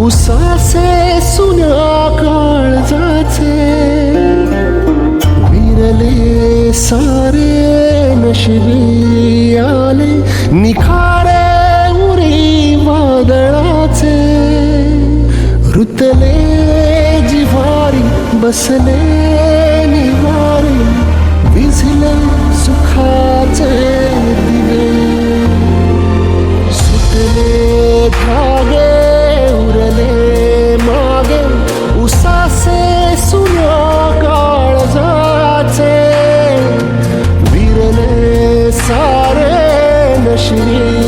उसासे सुन्या काळजाचे विरले सारे नशिबी आले निखारे उरी वादळाचे रुतले जिव्हारी बसले निवारी विझले सुखाचे दिवे सुटले धागे उरले मागे उसासे सुन्या काळजाचे विरले सारे नशिबी